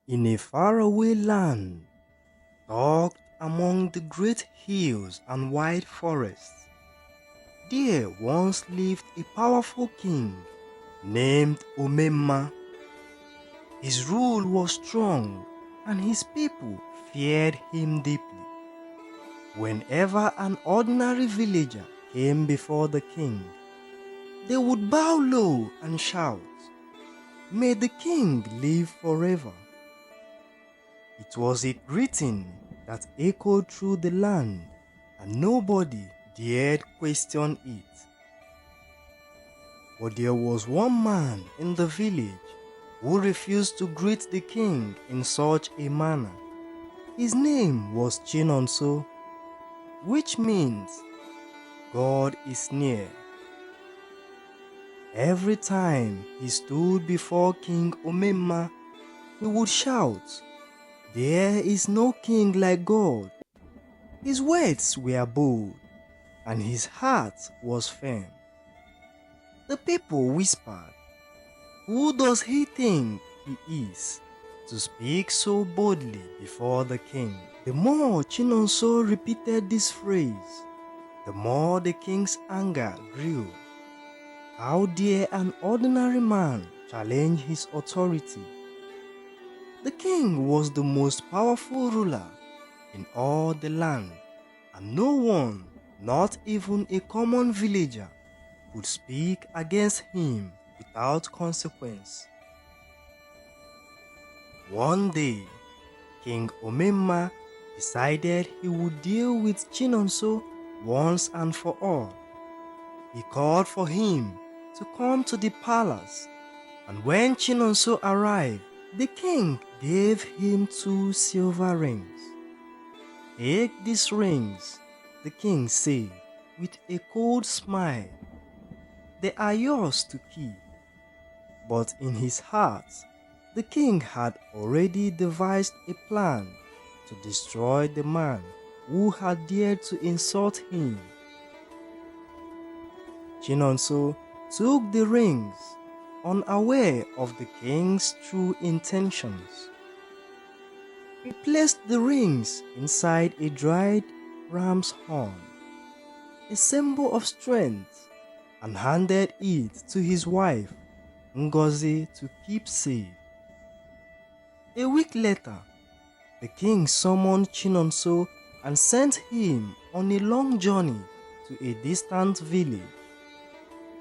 In a faraway land, tucked among the great hills and wide forests, there once lived a powerful king named Omenma. His rule was strong and his people feared him deeply. Whenever an ordinary villager came before the king, they would bow low and shout, "May the king live forever." It was a greeting that echoed through the land, and nobody dared question it. But there was one man in the village who refused to greet the king in such a manner. His name was Chinonso, which means God is near. Every time he stood before King Omenma, he would shout, "There is no king like God." His words were bold, and his heart was firm. The people whispered, "Who does he think he is to speak so boldly before the king?" The more Chinonso repeated this phrase, the more the king's anger grew. How dare an ordinary man challenge his authority? The king was the most powerful ruler in all the land, and no one, not even a common villager, could speak against him without consequence. One day, King Omenma decided he would deal with Chinonso once and for all. He called for him to come to the palace, and when Chinonso arrived, the king gave him 2 silver rings. "Take these rings," the king said with a cold smile. "They are yours to keep." But in his heart, the king had already devised a plan to destroy the man who had dared to insult him. Chinonso took the rings, unaware of the king's true intentions. He placed the rings inside a dried ram's horn, a symbol of strength, and handed it to his wife, Ngozi, to keep safe. A week later, the king summoned Chinonso and sent him on a long journey to a distant village,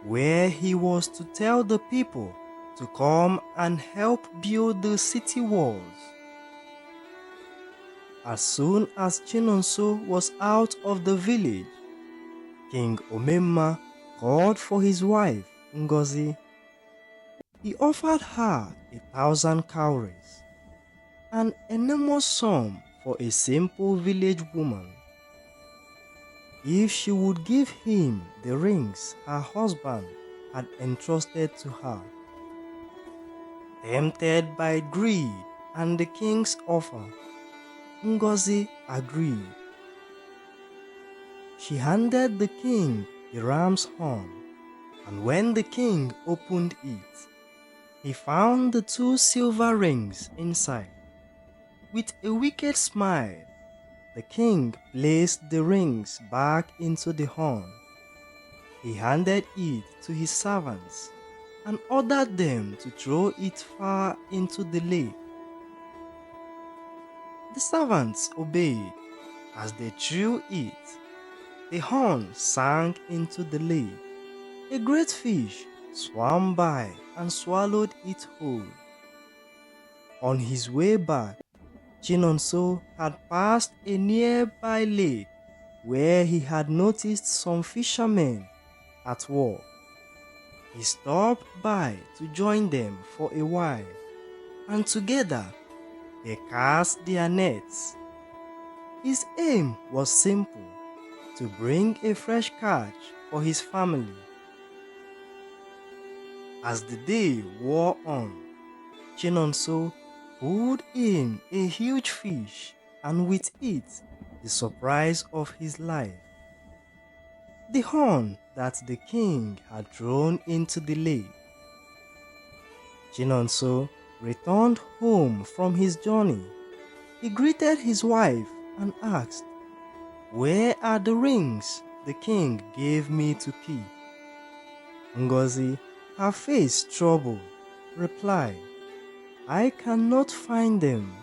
where he was to tell the people to come and help build the city walls. As soon as Chinonso was out of the village, King Omenma called for his wife, Ngozi. He offered her 1,000 cowries, an enormous sum for a simple village woman, if she would give him the rings her husband had entrusted to her. Tempted by greed and the king's offer, Ngozi agreed. She handed the king the ram's horn, and when the king opened it, he found the 2 silver rings inside. With a wicked smile, the king placed the rings back into the horn. He handed it to his servants and ordered them to throw it far into the lake. The servants obeyed. As they threw it, the horn sank into the lake. A great fish swam by and swallowed it whole. On his way back, Chinonso had passed a nearby lake where he had noticed some fishermen at work. He stopped by to join them for a while, and together they cast their nets. His aim was simple: to bring a fresh catch for his family. As the day wore on, Chinonso pulled in a huge fish, and with it, the surprise of his life: the horn that the king had thrown into the lake. Chinonso returned home from his journey, he greeted his wife and asked, "Where are the rings the king gave me to keep?" Ngozi, her face troubled, replied, "I cannot find them."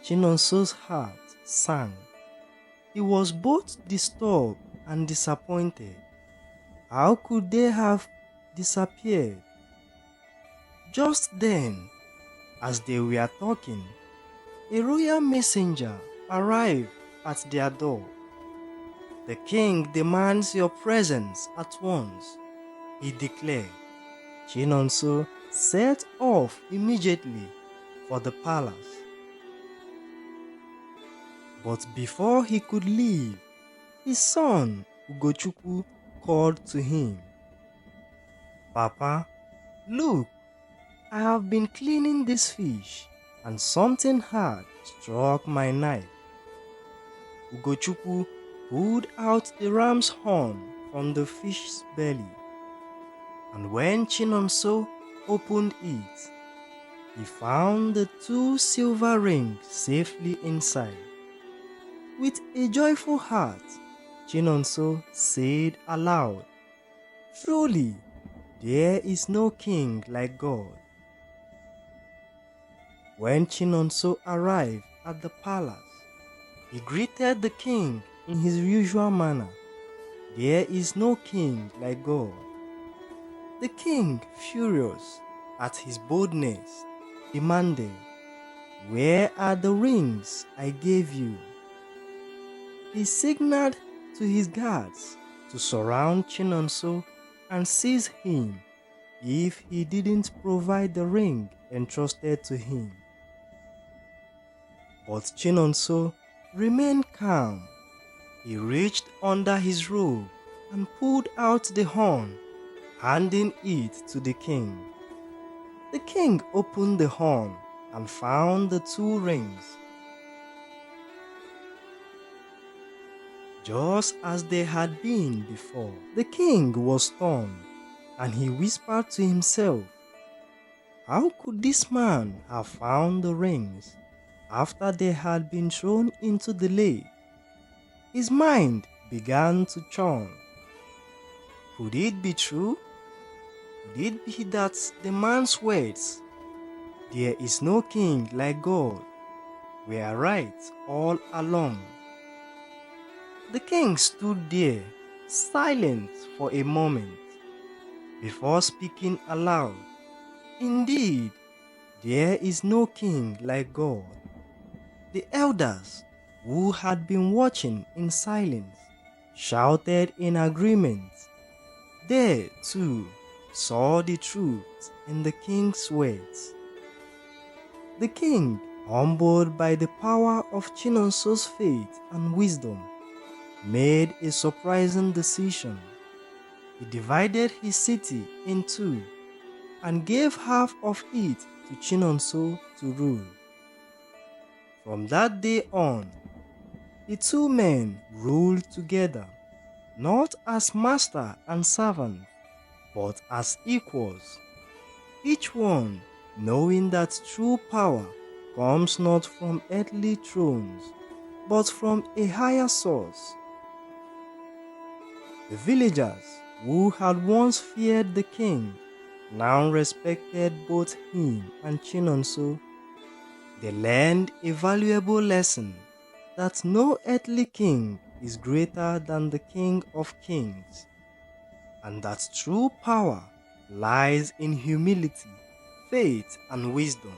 Chinonso's heart sank. He was both disturbed and disappointed. How could they have disappeared? Just then, as they were talking, a royal messenger arrived at their door. "The king demands your presence at once," he declared. Chinonso set off immediately for the palace. But before he could leave, his son Ugochukwu called to him, "Papa, look, I have been cleaning this fish and something hard struck my knife." Ugochukwu pulled out the ram's horn from the fish's belly, and when Chinonso opened it, he found the 2 silver rings safely inside. With a joyful heart, Chinonso said aloud, "Truly, there is no king like God." When Chinonso arrived at the palace, he greeted the king in his usual manner. "There is no king like God." The king, furious at his boldness, demanded, "Where are the rings I gave you?" He signaled to his guards to surround Chinonso and seize him if he didn't provide the ring entrusted to him. But Chinonso remained calm. He reached under his robe and pulled out the horn, handing it to the king. The king opened the horn and found the 2 rings, just as they had been before. The king was stunned, and he whispered to himself, "How could this man have found the rings after they had been thrown into the lake?" His mind began to churn. Could it be true? Could it be that the man's words, "There is no king like God," were right all along? The king stood there, silent for a moment, before speaking aloud. "Indeed, there is no king like God." The elders, who had been watching in silence, shouted in agreement. They, too, saw the truth in the king's words. The king, humbled by the power of Chinonso's faith and wisdom, made a surprising decision. He divided his city in 2 and gave half of it to Chinonso to rule. From that day on, the 2 men ruled together, not as master and servant, but as equals, each one knowing that true power comes not from earthly thrones, but from a higher source. The villagers who had once feared the king now respected both him and Chinonso. They learned a valuable lesson that no earthly king is greater than the King of Kings, and that true power lies in humility, faith, and wisdom.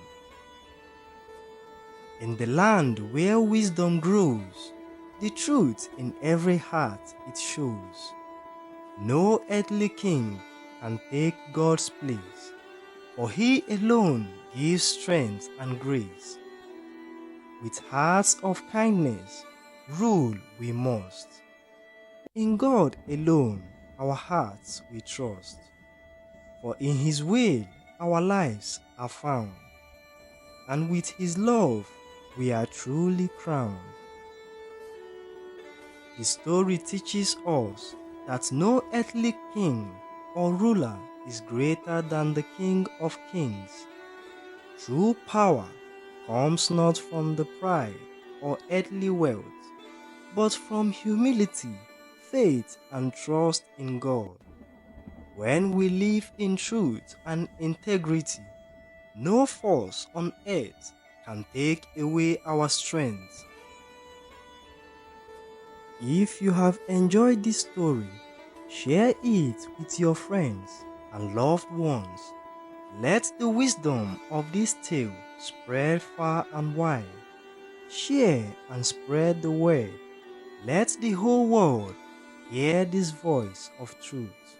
In the land where wisdom grows, the truth in every heart it shows. No earthly king can take God's place, for He alone gives strength and grace. With hearts of kindness, rule we must. In God alone our hearts we trust, for in His will our lives are found, and with His love we are truly crowned. The story teaches us that no earthly king or ruler is greater than the King of Kings. True power comes not from the pride or earthly wealth, but from humility, faith, and trust in God. When we live in truth and integrity, no force on earth can take away our strength. If you have enjoyed this story, share it with your friends and loved ones. Let the wisdom of this tale spread far and wide. Share and spread the word. Let the whole world hear this voice of truth.